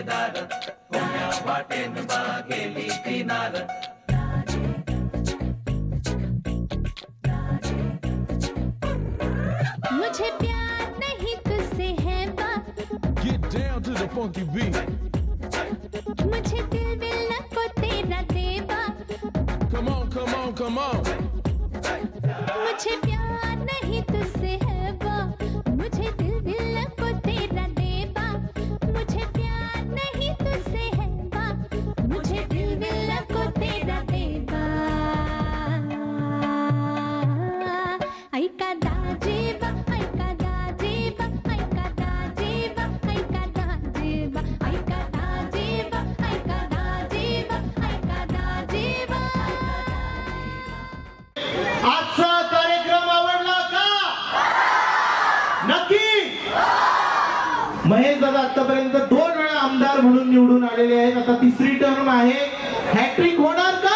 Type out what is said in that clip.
दार कोण्या वाटेन बा गेली किनार मुझे प्यार नहीं तुझसे है बात Get down to the funky beat मुझे दिल मिलना को तेरा देवा Come on, come on, come on मुझे प्यार नहीं तुझसे है बात मुझे दिल मिलना को तेरा देवा मुझे प्यार नहीं तुझसे है बात मुझे दिल मिलना को तेरा देवा ऐका दाजेबा ऐका दाजेबा ऐका दाजेबा ऐका दाजेबा ऐका दाजेबा ऐका दाजेबा ऐका दाजेबा आजचा कार्यक्रम आवडला का नक्की महेश दादा आतापर्यंत 2 वेळा आमदार म्हणून निवडून आलेले आहेत आता तिसरी टर्म आहे हॅट्रिक होणार का